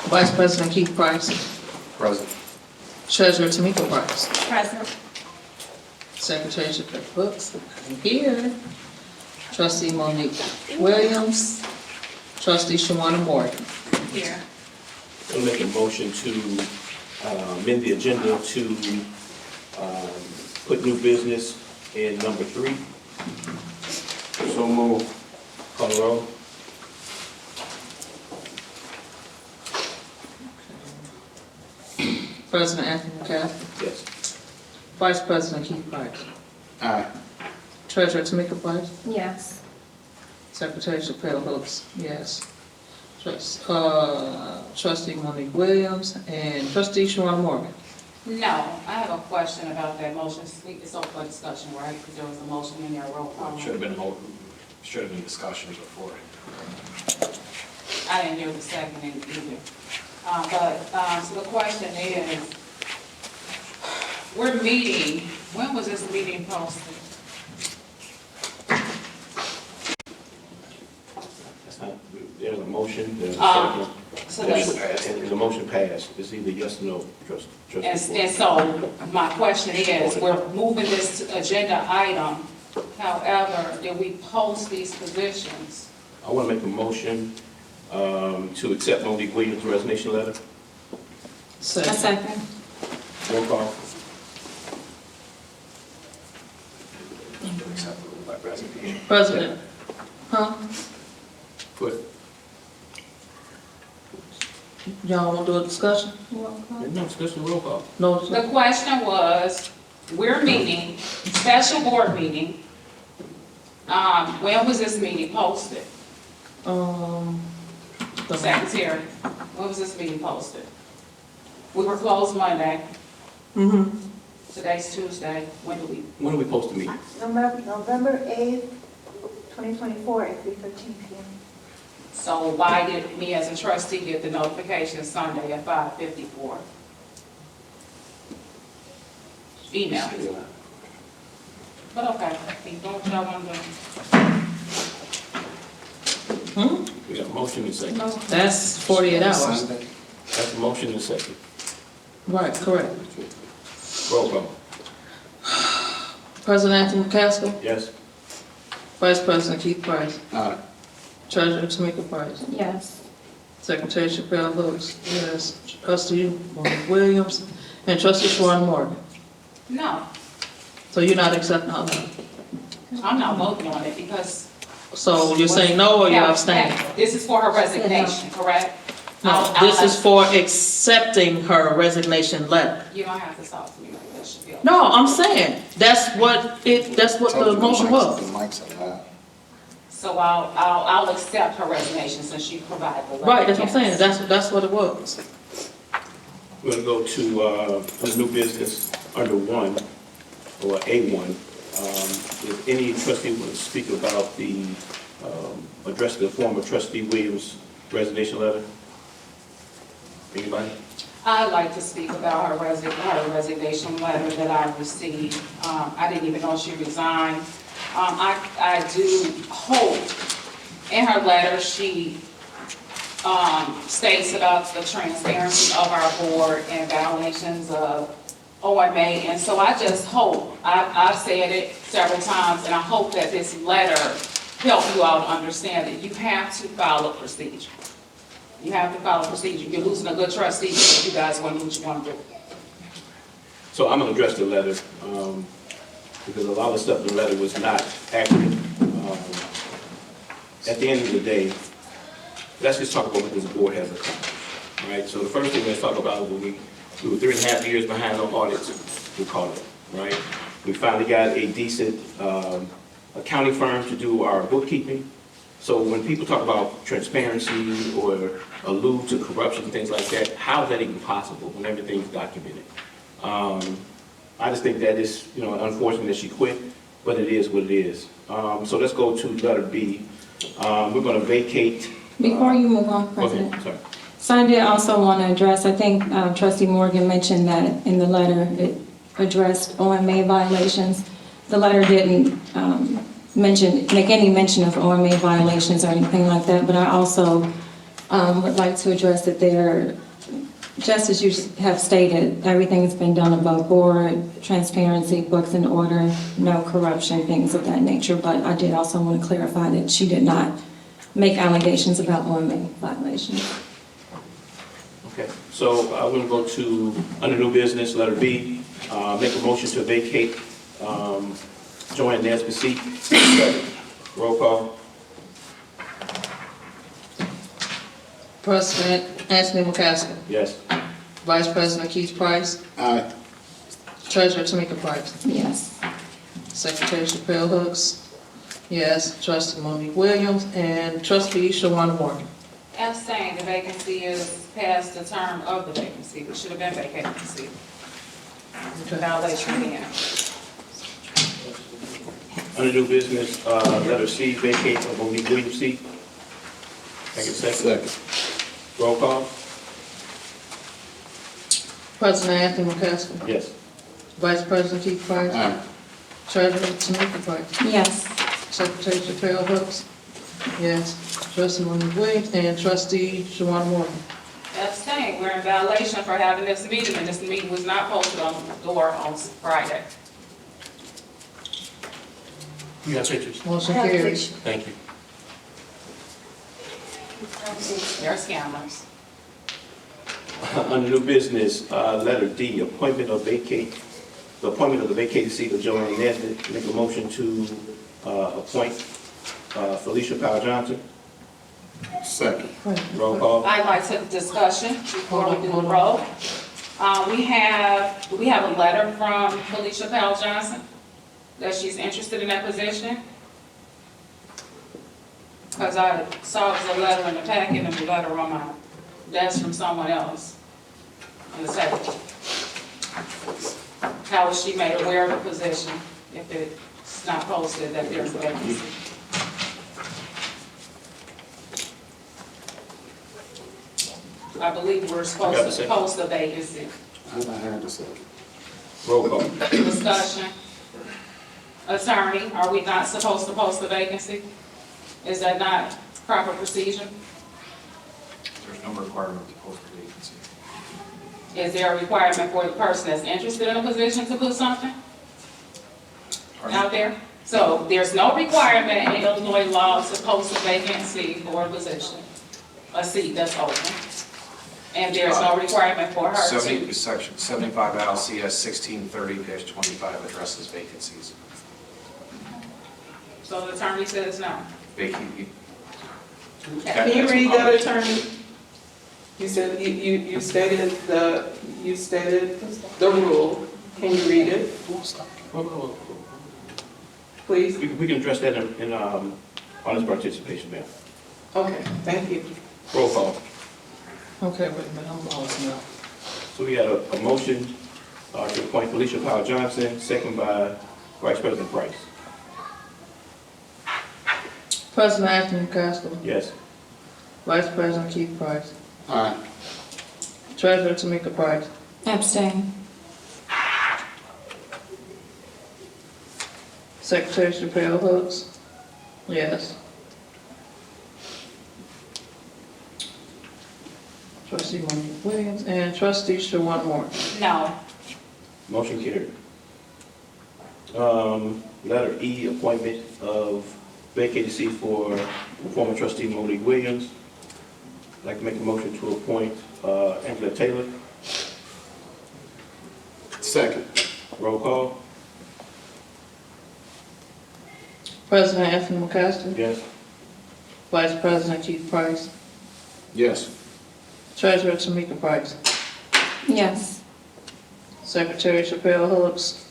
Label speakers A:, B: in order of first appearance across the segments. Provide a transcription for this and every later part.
A: Vice President Keith Price.
B: Present.
A: Treasurer Tamika Price.
C: Present.
A: Secretary Shaquille Brooks. I'm here. Trustee Monique Williams. Trustee JoAnn Morgan.
C: Here.
D: I'll make a motion to amend the agenda to put new business in number 3.
B: So move.
D: Call the roll.
A: President Anthony McCaffrey.
D: Yes.
A: Vice President Keith Price.
B: Aye.
A: Treasurer Tamika Price.
C: Yes.
A: Secretary Shaquille Brooks, yes. Trustee Monique Williams and Trustee JoAnn Morgan.
E: No, I have a question about that motion. It's open for discussion, right? Because there was a motion in there, roll call.
B: Should have been discussions before.
E: I didn't hear the second either. So the question is, we're meeting, when was this meeting posted?
D: There's a motion, there's a
E: So
D: second.
E: that's,
D: And the motion passed. It's either yes or no, trustee.
E: and so my question is, we're moving this agenda item. However, did we post these positions?
D: I want to make a motion to accept Monique Williams' resignation letter.
C: Second.
D: Roll call.
A: President, huh?
D: Good.
A: Y'all want to do a discussion?
D: No discussion, roll call.
A: No
E: The
A: discussion?
E: question was, we're meeting, special board meeting. When was this meeting posted? Secretary, when was this meeting posted? We were closed Monday,
A: Mm-hmm.
E: today's Tuesday, when do we?
D: When are we supposed to meet?
F: November 8th, 2024 at 3:13 p.m.
E: So why did me as a trustee get the notification Sunday at 5:54? Email. But okay, keep doing what y'all want to do.
D: We got a motion and a second.
A: That's 48 hours.
B: Sunday.
D: That's a motion and a second.
A: Right, correct.
D: Roll call.
A: President Anthony McCaffrey.
D: Yes?
A: Vice President Keith Price.
B: Aye.
A: Treasurer Tamika Price.
C: Yes.
A: Secretary Shaquille Brooks, yes. Trustee Monique Williams and Trustee JoAnn Morgan.
E: No,
A: So you're not accepting all that?
E: I'm not voting on it because.
A: So you're saying no or you're abstaining?
E: This is for her resignation, correct?
A: No, this is for accepting her resignation letter.
E: You don't have to talk to me like that, Shaquille.
A: No, I'm saying, that's what the motion was.
B: The mic's alive.
E: So I'll accept her resignation since she provided the letter.
A: Right, that's what I'm
E: Yes.
A: saying, that's what it was.
D: We're going to go to the new business under 1, or A1. If any trustee want to speak about the, address the former trustee Williams' resignation letter? Anybody?
E: I'd like to speak about her resignation letter that I received. I didn't even know she resigned. I do hope, in her letter, she states about the transparency of our board and violations of OMA, and so I just hope, I've said it several times, and I hope that this letter helps you all to understand that you have to follow procedure. You have to follow procedure. You're losing a good trustee if you guys want to do what you want to do.
D: So I'm going to address the letter, because a lot of stuff in the letter was not accurate. At the end of the day, let's just talk about what this board has accomplished, right? So the first thing let's talk about is we were 3.5 years behind on audits, we call it, right? We finally got a decent accounting firm to do our bookkeeping. So when people talk about transparency or allude to corruption and things like that, how is that even possible when everything's documented? I just think that is, unfortunate that she quit, but it is what it is. So let's go to letter B. We're going to vacate.
C: Before you move on, President.
D: Okay, sorry.
C: So I did also want to address, I think Trustee Morgan mentioned that in the letter it addressed OMA violations. The letter didn't make any mention of OMA violations or anything like that, but I also would like to address that there, just as you have stated, everything's been done above board, transparency, books in order, no corruption, things of that nature. But I did also want to clarify that she did not make allegations about OMA violations.
D: Okay, so I will go to, under new business, letter B, make a motion to vacate JoAnn Nesbitt seat. Roll call.
A: President Anthony McCaskill.
D: Yes.
A: Vice President Keith Price.
B: Aye.
A: Treasurer Tamika Price.
C: Yes.
A: Secretary Chappelle Hooks. Yes. Trustee Monique Williams and Trustee JoAnn Morgan.
E: Abstain, the vacancy is past the term of the vacancy, which should have been vacancy. Violation again.
D: Under new business, letter C, vacate of Monique Williams seat. Second. Roll call.
A: President Anthony McCaskill.
D: Yes.
A: Vice President Keith Price.
B: Aye.
A: Treasurer Tamika Price.
C: Yes.
A: Secretary Chappelle Hooks. Yes. Trustee Monique Williams and Trustee JoAnn Morgan.
E: Abstain, we're in violation for having this meeting, and this meeting was not posted on the door on Friday.
D: You got pictures?
A: Motion carries.
D: Thank you.
E: They're scammers.
D: Under new business, letter D, appointment of the appointment of the vacated seat of JoAnn Nesbitt. Make a motion to appoint Felicia Powell Johnson.
B: Second.
D: Roll call.
E: I'd like to discussion before we do the roll. Do we have a letter from Felicia Powell Johnson that she's interested in that position? Because I saw it was a letter in the packet and a letter on my desk from someone else on the table. How was she made aware of the position if it's not posted that there's a vacancy? I believe we're supposed to post a vacancy.
B: I had to say.
D: Roll call.
E: Discussion. Attorney, are we not supposed to post a vacancy? Is that not proper procedure?
B: There's no requirement to post a vacancy.
E: Is there a requirement for the person that's interested in a position to put something out there? So there's no requirement in Illinois law to post a vacancy for a position, a seat that's open. And there's no requirement for her to.
B: Section 75 LCS 1630-25 addresses vacancies.
E: So the attorney says no.
B: Vacant.
G: Can you read that, attorney? You said, you stated the rule. Can you read it, please?
D: We can address that in honest participation, ma'am.
G: Okay, thank you.
D: Roll call.
A: Okay, wait a minute, I'm lost now.
D: So we had a motion to appoint Felicia Powell Johnson, second by Vice President Price.
A: President Anthony McCaskill.
D: Yes.
A: Vice President Keith Price.
B: Aye.
A: Treasurer Tamika Price.
C: Abstain.
A: Secretary Chappelle Hooks. Yes. Trustee Monique Williams and Trustee JoAnn Morgan.
E: No.
D: Motion carried. Letter E, appointment of vacated seat for former trustee Monique Williams. I'd like to make a motion to appoint Angelette Taylor.
B: Second.
D: Roll call.
A: President Anthony McCaskill.
D: Yes.
A: Vice President Keith Price.
B: Yes.
A: Treasurer Tamika Price.
C: Yes.
A: Secretary Chappelle Hooks.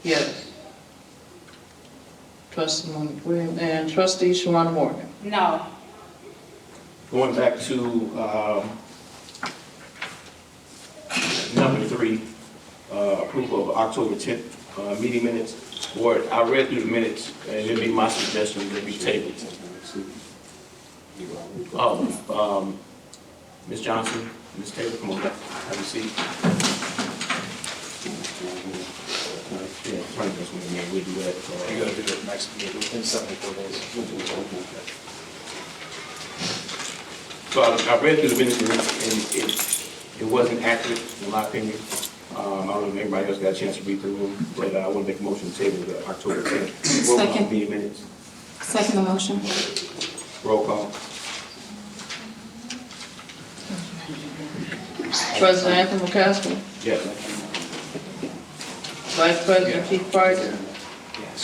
A: Yes. Trustee Monique Williams and Trustee JoAnn Morgan.
E: No.
D: Going back to number 3, approval of October 10th meeting minutes. Board, I read through the minutes, and it'd be my suggestion that we table it. Ms. Johnson, Ms. Taylor, come on back, have a seat. Yeah, attorney just went in there, we'll do that.
B: You gotta do it next meeting within 74 days.
D: So I read through the minutes and it wasn't accurate, in my opinion. I don't know if anybody else got a chance to read through them, but I want to make a motion to table the October 10th.
C: Second.
D: Meeting minutes.
C: Second the motion.
D: Roll call.
A: President Anthony McCaskill,
D: Yes.
A: Vice President Keith Price,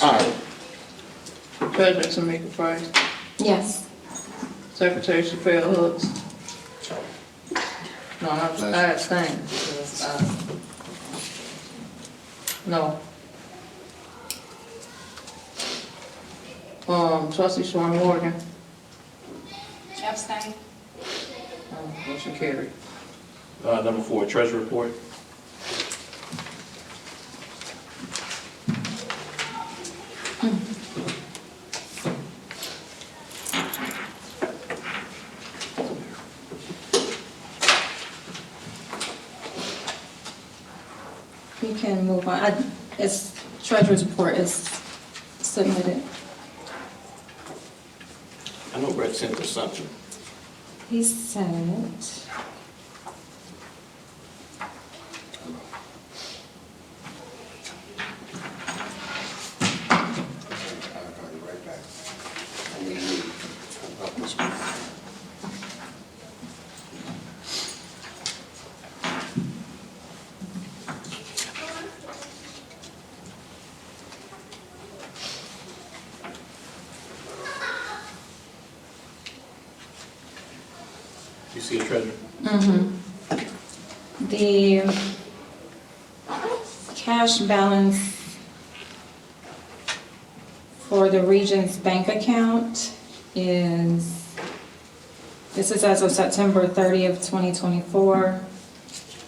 D: Aye.
A: Treasurer Tamika Price,
C: Yes.
A: Secretary Chappelle Hooks. No, I abstain. No. Trustee Shawan Morgan.
E: Abstain.
A: Motion carried.
D: Number 4, treasury report.
C: You can move on. It's treasurer's report is submitted.
D: I know Brett sent us something.
C: He sent.
D: You see a treasurer?
C: The cash balance for the Regions Bank account is, this is as of September 30th, 2024.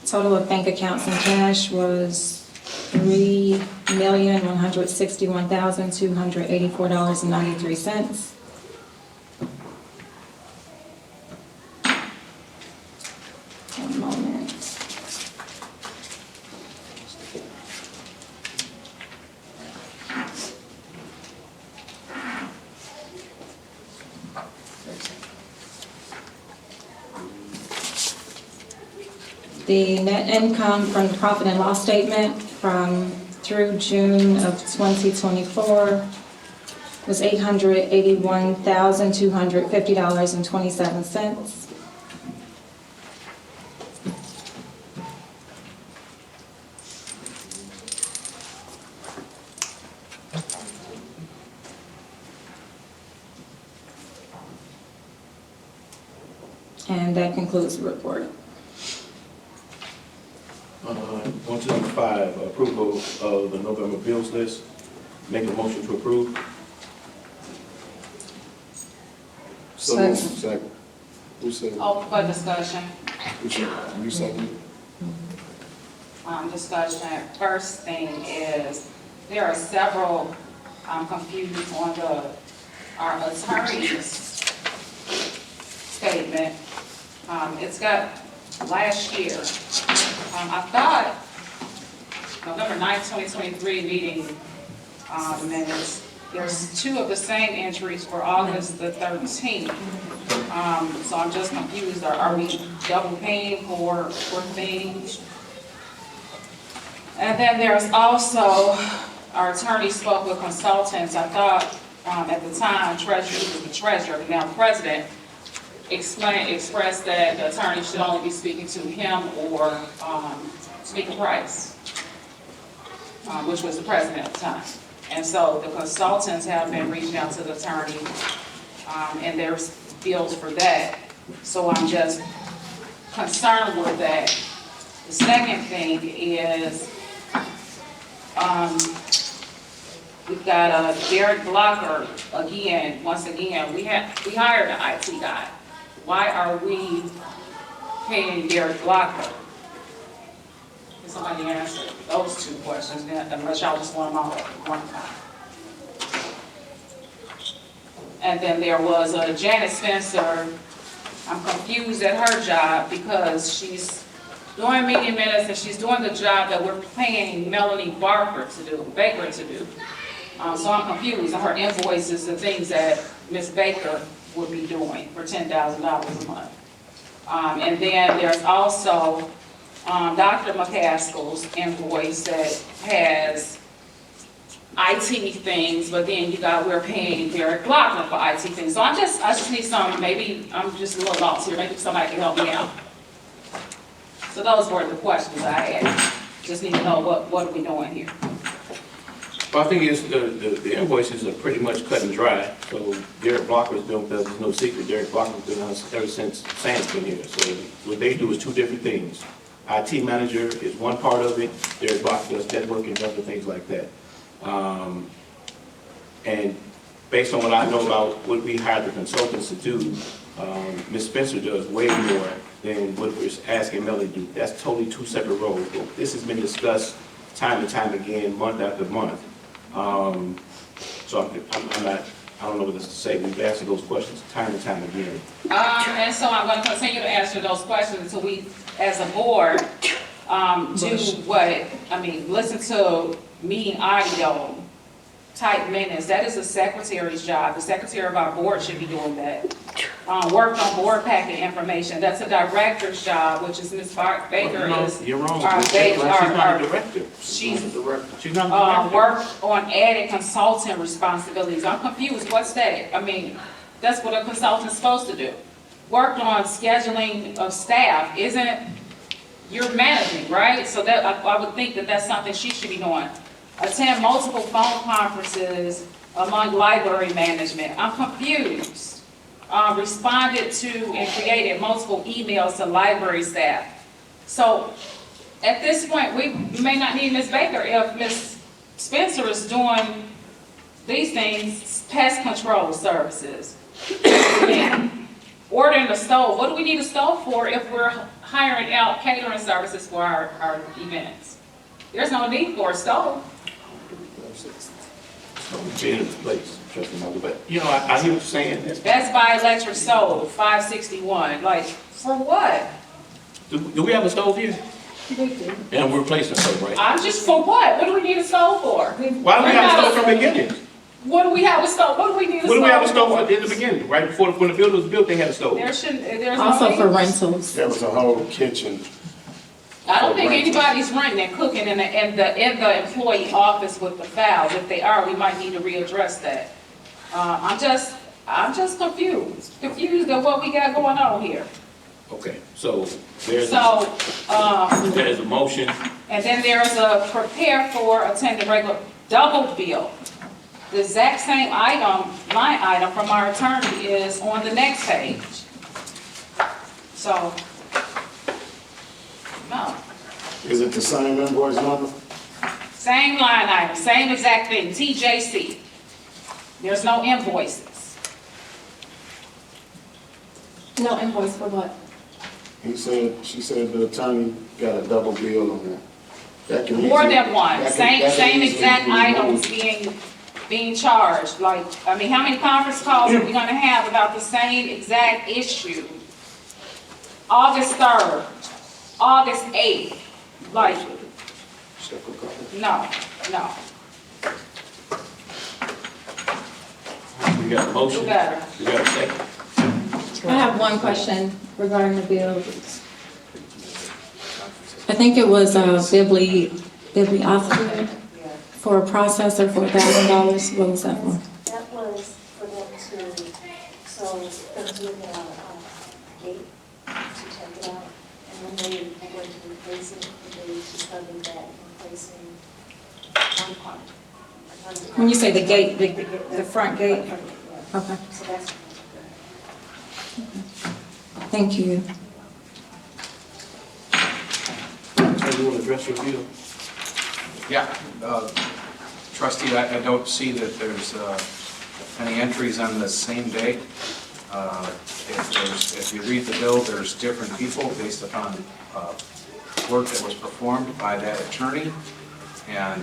C: Total of bank accounts and cash was $3,161,284.93. One moment. The net income from the profit and loss statement through June of 2024 was $881,250.27. And that concludes the report.
D: On to number 5, approval of the November bills list. Make a motion to approve.
A: Second.
H: Second. Who said?
E: Open for discussion.
H: Who said? You second?
E: Discussion. First thing is, there are several, I'm confused on our attorney's statement. It's got last year. I thought November 9th, 2023 meeting minutes, there's 2 of the same entries for August the 13th. So I'm just confused. Are we double paying for things? And then there's also, our attorney spoke with consultants. I thought at the time, Treasurer was the treasurer, now president, expressed that the attorney should only be speaking to him or Speaker Price, which was the president at the time. And so the consultants have been reaching out to the attorney, and there's bills for that. So I'm just concerned with that. The second thing is, we've got Derek Blocker again. Once again, we hired an IT guy. Why are we paying Derek Blocker? Can somebody answer those 2 questions, unless y'all just want them all at one time? And then there was Janet Spencer. I'm confused at her job because she's doing meeting minutes and she's doing the job that we're paying Melanie Baker to do. So I'm confused on her invoices and things that Ms. Baker would be doing for $10,000 a month. And then there's also Dr. McCaskill's invoice that has IT things, but then we're paying Derek Blocker for IT things. So I just need some, maybe I'm just a little lost here, maybe somebody can help me out. So those were the questions I had. Just need to know what are we doing here?
D: Well, I think the invoices are pretty much cut and dry. So Derek Blocker's been with us, there's no secret, Derek Blocker's been with us ever since Sam's been here. So what they do is two different things. IT manager is one part of it, Derek Blocker does networking and other things like that. And based on what I know about what we hired the consultants to do, Ms. Spencer does way more than what we're asking Melody to do. That's totally two separate roles. This has been discussed time and time again, month after month. So I don't know what to say. We've answered those questions time and time again.
E: And so I'm going to continue to answer those questions until we, as a board, listen to meeting audio, type minutes. That is a secretary's job. The secretary of our board should be doing that. Work on board packet information. That's a director's job, which is Ms. Baker is.
D: You're wrong.
E: our
D: She's not
E: our-
D: a director.
E: She's
D: She's not a director.
E: work on added consultant responsibilities. I'm confused. What's that? I mean, that's what a consultant's supposed to do. Worked on scheduling of staff. You're managing, right? So that, I would think that that's something she should be doing. Attend multiple phone conferences among library management. I'm confused. Responded to and created multiple emails to library staff. So at this point, we may not need Ms. Baker if Ms. Spencer is doing these things, pest control services. Ordering a stove. What do we need a stove for if we're hiring out catering services for our events? There's no need for a stove.
D: Being in its place, trust me, but, you know, I hear what you're saying.
E: Best Buy electric stove, $561. Like, for what?
D: Do we have a stove here? And we're replacing the stove, right?
E: I'm just, for what? What do we need a stove for?
D: Why do we have a stove from the beginning?
E: What do we have a stove? What do we need a stove for?
D: What do we have a stove for in the beginning? Right before, when the building was built, they had a stove.
E: There's no
C: Also
E: need.
C: for rentals.
H: There was a whole kitchen.
E: I don't think anybody's renting and cooking in the employee office with the fowls. If they are, we might need to readdress that. I'm just confused at what we got going on here.
D: Okay, so there's
E: So,
D: a motion.
E: and then there's a prepare for attending regular double bill. The exact same item, line item from our attorney is on the next page. So, no,
H: Is it the same invoice number?
E: same line item, same exact thing, TJC. There's no invoices.
C: No invoice for what?
H: She said the attorney got a double bill on that. That can
E: More
H: easily-
E: than one,
H: that can
E: same
H: easily
E: exact
H: be
E: items
H: moved.
E: being charged. Like, I mean, how many conference calls are we gonna have about the same exact issue? August 3rd, August 8th, like,
H: Separate copy.
E: no.
D: We got a motion.
E: Do better.
D: We got a second.
C: I have one question regarding the bill. I think it was bibliography for a processor for $1,000. What was that for?
F: That was for them to, so them to give them a gate to check it out. And when they were going to replace it, they discovered that replacing one part.
C: When you say the gate, the front gate? Okay,
F: So that's.
C: thank you.
D: So you want to address your bill?
B: Yeah, trustee, I don't see that there's any entries on the same day. If you read the bill, there's different people based upon work that was performed by that attorney. And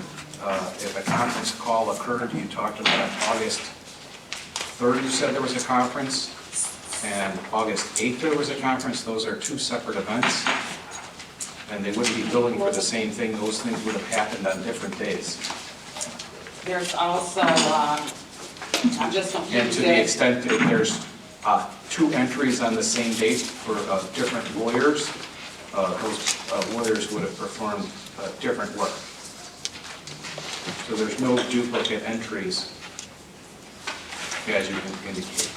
B: if a conference call occurred, you talked about August 3rd, you said there was a conference, and August 8th there was a conference. Those are two separate events. And they wouldn't be billing for the same thing. Those things would have happened on different days.
E: There's also, I'm just
B: And
E: confused
B: to the
E: that,
B: extent that there's 2 entries on the same date for different lawyers. Those lawyers would have performed different work. So there's no duplicate entries, as you can indicate.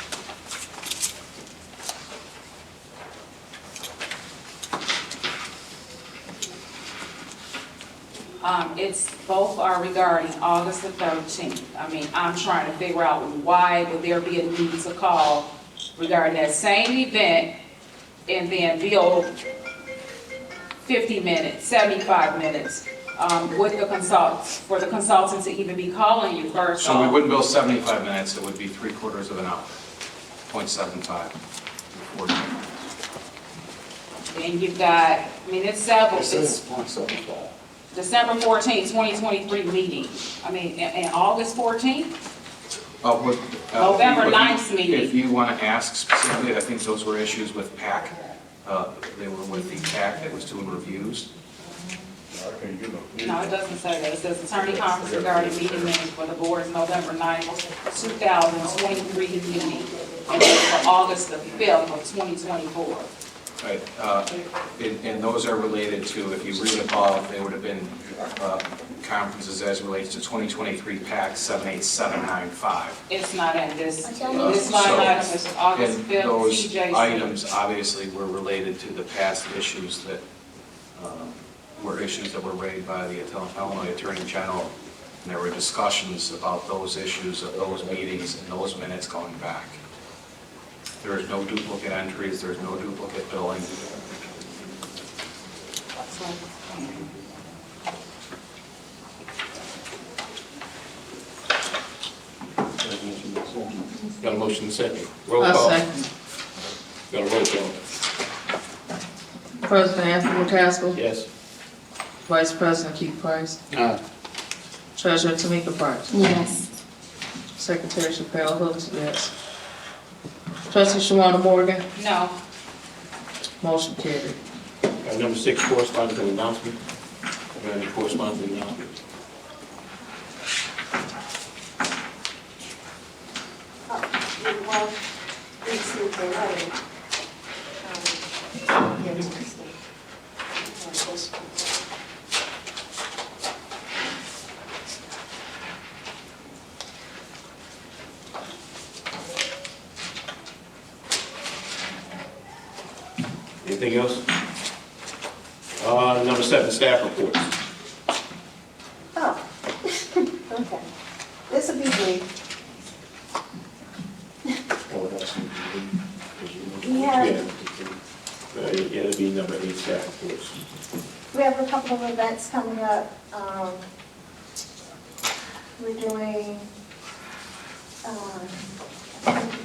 E: It's, both are regarding August the 13th. I mean, I'm trying to figure out why would there be a need to call regarding that same event and then bill 50 minutes, 75 minutes, with the consultants, for the consultant to even be calling you first.
B: So we wouldn't bill 75 minutes, it would be 3/4 of an hour, 0.75. 40.
E: And you've got, I mean, it's several,
H: It says
E: it's
H: 0.75.
E: December 14th, 2023 meeting. I mean, and August 14th? November 9th meeting.
B: If you want to ask specifically, I think those were issues with PAC. They were with the PAC that was doing reviews.
E: No, it doesn't say that. It says attorney conference regarding meeting minutes for the board's November 9th, 2023 meeting, and then for August the 5th of 2024.
B: Right, and those are related to, if you read above, they would have been conferences as relates to 2023 PAC 78795.
E: It's not in this line
B: So,
E: item, it's August
B: and
E: 5th,
B: those
E: TJC.
B: items obviously were related to the past issues that were issues that were raised by the Illinois Attorney General, and there were discussions about those issues of those meetings and those minutes going back. There is no duplicate entries, there's no duplicate billing.
D: Got a motion and second. Roll
A: I
D: call.
A: second.
D: Got a roll call.
A: President Anthony McCaskill.
D: Yes.
A: Vice President Keith Price.
H: Aye.
A: Treasurer Tamika Price.
C: Yes.
A: Secretary Chappelle Hooks, yes. Trustee Shawana Morgan.
E: No,
A: Motion carried.
D: Number 6, correspondence and announcement. Got any correspondence and announcement?
F: Well, we received a letter. Yeah, we received.
D: Anything else? Number 7, staff reports.
F: Oh, okay. This will be brief. We have,
D: Yeah, it'll be number 8, staff reports.
F: we have a couple of events coming up. We're doing,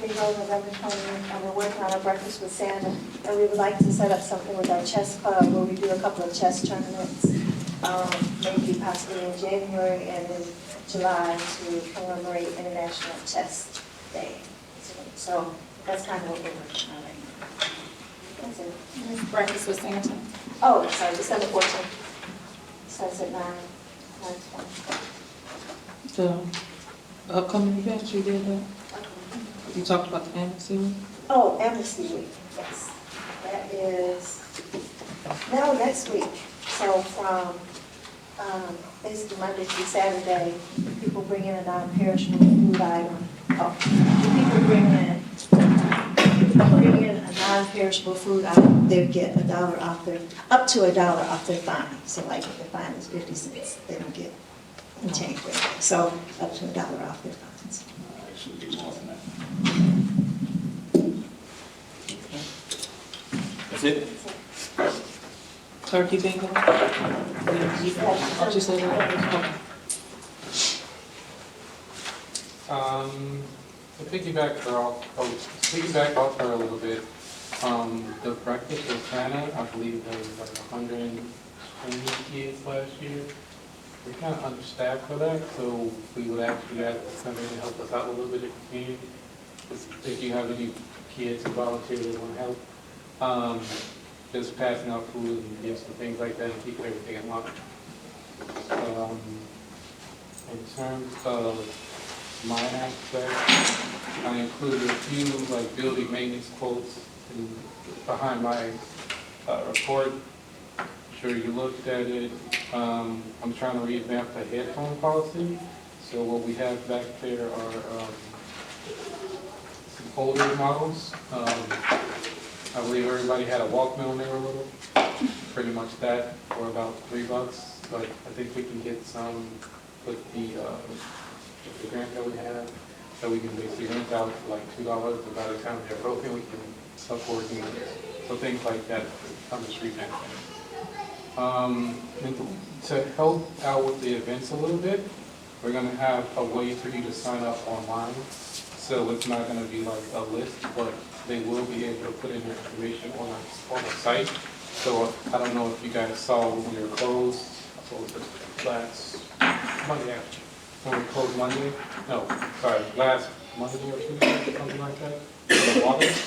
F: we go November 20th, and we're working on a breakfast with Santa. And we would like to set up something with our chess club where we do a couple of chess tournaments, maybe possibly in January and in July to commemorate International Chess Day. So that's kind of what we're working on right now. That's it.
E: breakfast with Santa.
F: Oh, sorry, December 14th. Starts at 9:20.
A: The upcoming events you did, you talked about the Amnesty Week?
F: Oh, Amnesty Week, yes. That is, no, next week. So from basically Monday through Saturday, people bring in a non-perishable food item. Oh, people bring in a non-perishable food item, they get $1 off their, up to $1 off their fine. So like if the fine is 50 cents, they don't get any change for it. So up to $1 off their fines.
D: That's it?
A: Turkey bingo? Oh, you said that? Okay.
I: To piggyback off her a little bit, the breakfast with Santa, I believe there was like 120 kids last year. We're kind of understaffed for that, so we would actually ask to come in and help us out a little bit in the community. If you have any kids who volunteer that want to help, just passing out food and gifts and things like that and keep everything in line. In terms of my aspect. I included a few like building maintenance quotes behind my report. I'm sure you looked at it. I'm trying to revamp the headphone policy. So what we have back there are some older models. I believe everybody had a Walkman when they were little. Pretty much that for about $3. But I think we can get some with the grant that we have, so we can basically rent out for like $2. But by the time they're broken, we can afford them. So things like that. I'm just revamping. And to help out with the events a little bit, we're going to have a way for you to sign up online. So it's not going to be like a list, but they will be able to put in your information on a site. So I don't know if you guys saw when we were closed, what was it, last Monday after, when we closed Monday? No, sorry, last Monday or Tuesday, something like that, in August.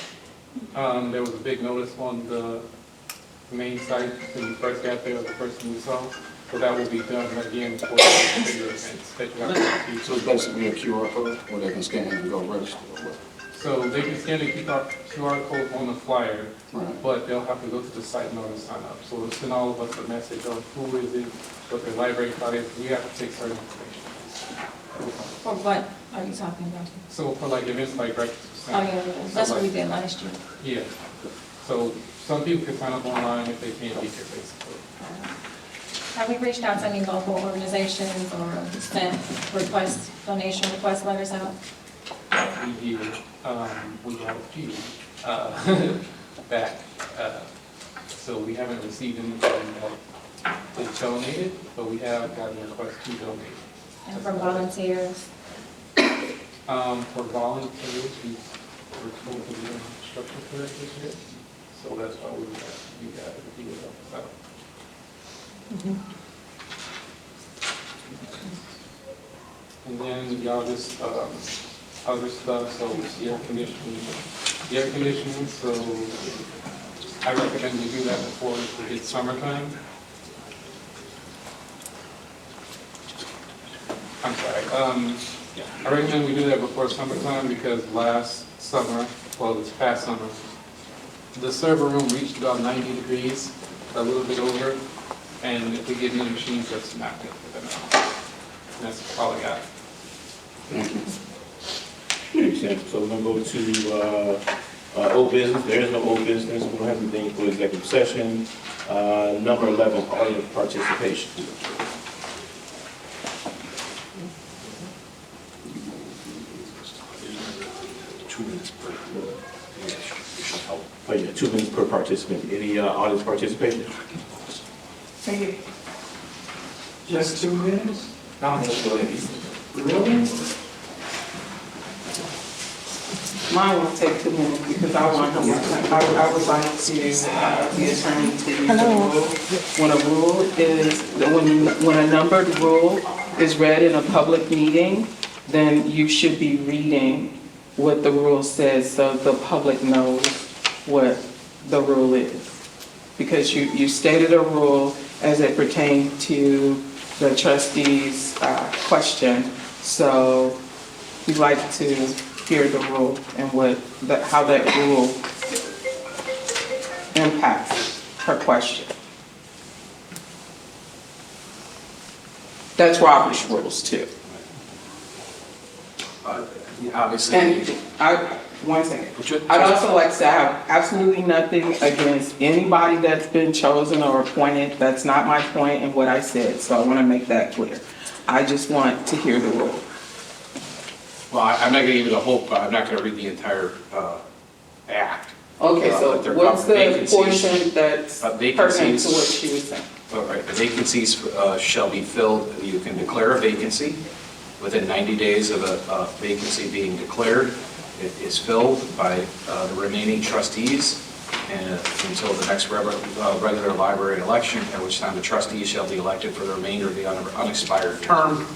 I: There was a big notice on the main site when we first got there, the first thing we saw. So that will be done again for the bigger events that you have to see.
H: So it's basically a QR code where they can scan and go register or what?
I: So they can scan the QR code on the flyer,
H: Right.
I: but they'll have to go to the site in order to sign up. So it'll send all of us a message on who is it, what their library card is. We have to take certain information.
C: For what are you talking about?
I: So for like events like breakfast.
C: Oh, yeah, that's what we did last year.
I: Yeah. So some people can sign up online if they can't be here, basically.
C: Have we reached out to any local organizations or sent requests, donation request letters out?
I: We have a few back. So we haven't received anything that is donated, but we have gotten requests to donate.
C: And from volunteers?
I: For volunteers, we're told to be in construction for it this year. So that's why we got if you would help us out. And then y'all just other stuff, so air conditioning, so I recommend you do that before it's summertime. I'm sorry, I recommend we do that before summertime because last summer, well this past summer, the server room reached about 90 degrees, a little bit over, and if we get new machines, that's not good for them. That's all I got.
H: Thank you.
D: So we're gonna go to old business. There is no old business. We don't have anything for executive session. Number 11, audience participation. Oh yeah, 2 minutes per participant. Any audience participation?
G: Just 2 minutes?
D: No, go ahead.
G: Really? Mine won't take 2 minutes because I want him, I would like to, the attorney to use the rule. When a rule is, when a numbered rule is read in a public meeting, then you should be reading what the rule says so the public knows what the rule is. Because you stated a rule as it pertained to the trustee's question, so we'd like to hear the rule and how that rule impacts her question. That's Robert's rules too.
B: Obviously.
G: And one second. I'd also like to say I have absolutely nothing against anybody that's been chosen or appointed. That's not my point in what I said, so I want to make that clear. I just want to hear the rule.
B: Well, I'm not going to give you the whole, I'm not going to read the entire act.
G: Okay, so
B: But they're
G: what's
B: covered.
G: the
B: Vacancies.
G: portion that's pertinent to what
B: Vacancies.
G: she was saying?
B: All right, the vacancies shall be filled, you can declare a vacancy within 90 days of a vacancy being declared. It is filled by the remaining trustees and until the next regular library election, at which time the trustees shall be elected for the remainder of the unexpired term.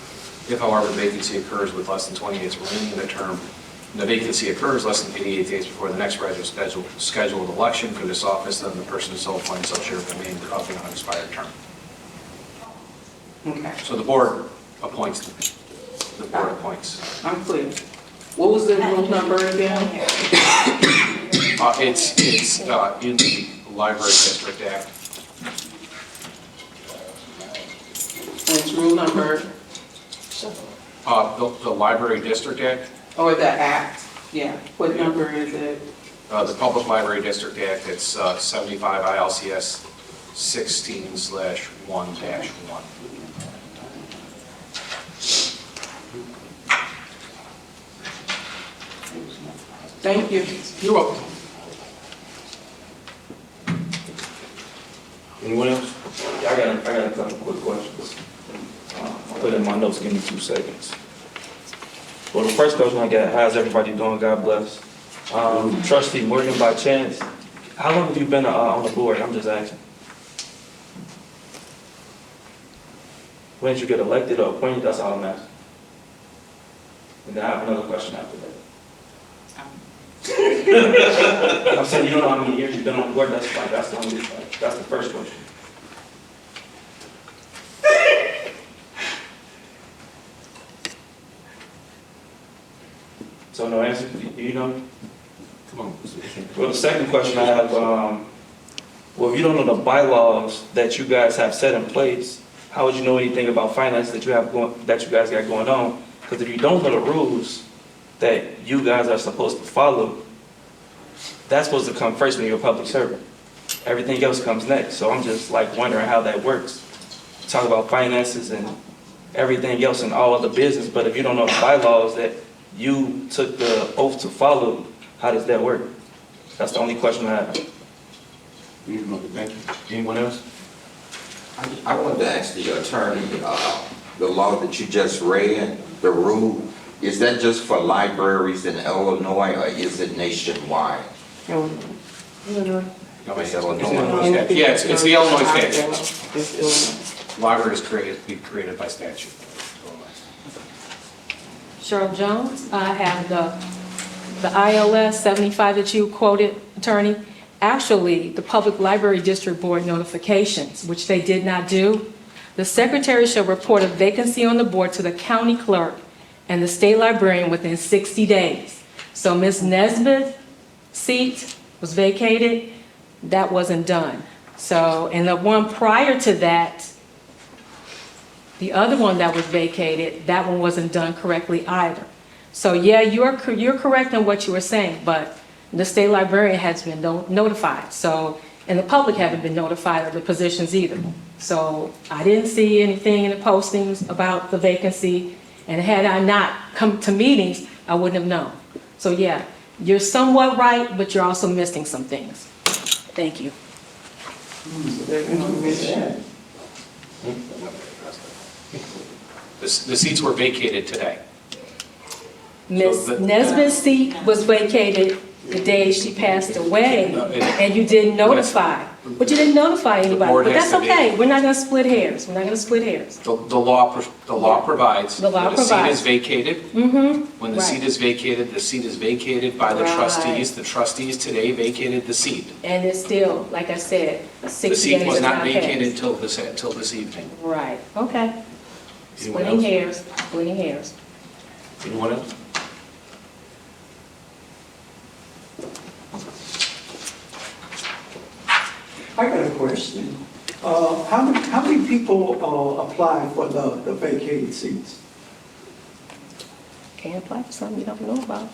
B: If, however, the vacancy occurs with less than 20 days remaining in the term, the vacancy occurs less than 88 days before the next regular scheduled election for this office, then the person is so appointed shall share the remainder of the unexpired term.
G: Okay.
B: So the board appoints the board appoints.
G: I'm clear. What was the rule number again?
B: It's in the Library District Act.
G: And it's rule number,
B: The Library District Act,
G: or the act? Yeah, what number is it?
B: the Public Library District Act, it's 75 ILCS 16/1-1.
G: Thank you.
B: You're welcome.
D: Anyone else?
J: I got a couple quick questions. I'll put it in my notes, give me 2 seconds. Well, the first question I got, how's everybody doing? God bless. Trustee Morgan, by chance, how long have you been on the board? I'm just asking. When did you get elected or appointed? That's all I'm asking. And then I have another question after that. I'm saying you don't know how many years you've been on the board. That's the first question. So no answer. Do you know?
D: Come on.
J: Well, the second question I have, well, if you don't know the bylaws that you guys have set in place, how would you know anything about finance that you guys got going on? Because if you don't know the rules that you guys are supposed to follow, that's supposed to come first when you're a public servant. Everything else comes next. So I'm just like wondering how that works. Talk about finances and everything else and all other business, but if you don't know the bylaws that you took the oath to follow, how does that work? That's the only question I have.
D: Thank you. Anyone else?
K: I wanted to ask the attorney, the law that you just read, the rule, is that just for libraries in Illinois or is it nationwide?
G: Illinois.
B: Illinois. Yeah, it's the Illinois statute.
G: It's Illinois.
B: Library is created by statute.
L: Cheryl Jones, I have the ILS 75 that you quoted, attorney. Actually, the Public Library District Board notifications, which they did not do. The secretary shall report a vacancy on the board to the county clerk and the state librarian within 60 days. So Ms. Nesbitt's seat was vacated. That wasn't done. So, and the one prior to that, the other one that was vacated, that one wasn't done correctly either. So yeah, you're correct in what you were saying, but the state librarian has been notified. So, and the public haven't been notified of the positions either. So I didn't see anything in the postings about the vacancy, and had I not come to meetings, I wouldn't have known. So yeah, you're somewhat right, but you're also missing some things. Thank you.
B: The seats were vacated today.
L: Ms. Nesbitt's seat was vacated the day she passed away, and you didn't notify. But you didn't notify anybody, but that's okay. We're not gonna split hairs. We're not gonna split hairs.
B: The law provides
L: The law
B: when the seat
L: provides.
B: is vacated. When the
L: Right.
B: seat is vacated by the
L: Right.
B: trustees. The trustees today vacated the seat.
L: And it's still, like I said, 60
B: The
L: days
B: seat was
L: has
B: not
L: not
B: vacated
L: passed.
B: until this evening.
L: Right, okay.
B: Anyone
L: Splitting
B: else?
L: hairs, splitting hairs.
D: Anyone else?
M: I got a question. How many people apply for the vacated seats?
L: Can't apply for something you don't know about.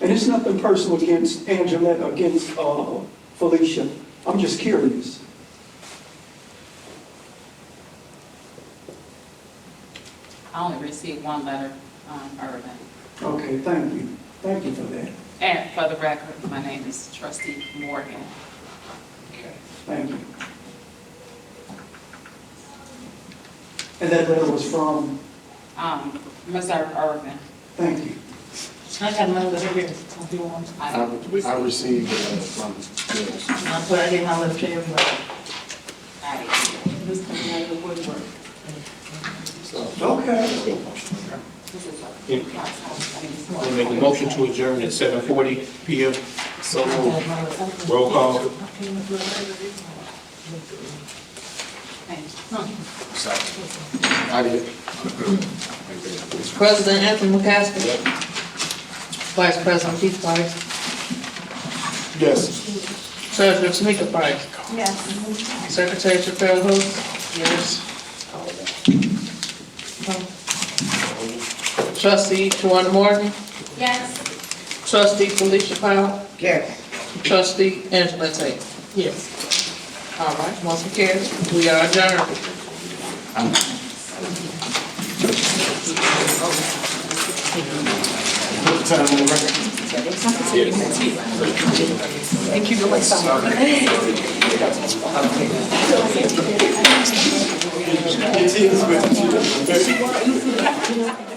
M: And it's nothing personal against Angelette, against Felicia. I'm just curious.
E: I only received one letter, Irvin.
M: Okay, thank you. Thank you for that.
E: And for the record, my name is Trustee Morgan.
M: Okay, thank you. And that letter was from,
E: Mr. Irvin.
M: thank you.
A: I got my letter here, if you want.
H: I received it from, yes.
A: I put it in my letter to everybody.
L: This comes out of the woodwork.
M: Okay.
D: Anyone make a motion to adjourn at 7:40 PM. So moved. Roll call.
H: I did.
A: President Anthony McCaskey. Vice President Keith Price.
H: Yes.
A: Treasurer Tamika Price.
F: Yes.
A: Secretary Chappelle Hooks. Yes. Trustee JoAnn Morgan.
E: Yes.
A: Trustee Felicia Powell.
M: Yes.
A: Trustee Angelette Taylor. Yes. All right, motion carries. We are adjourned.
H: Put the time on the record.
L: Thank you,
H: It is, but-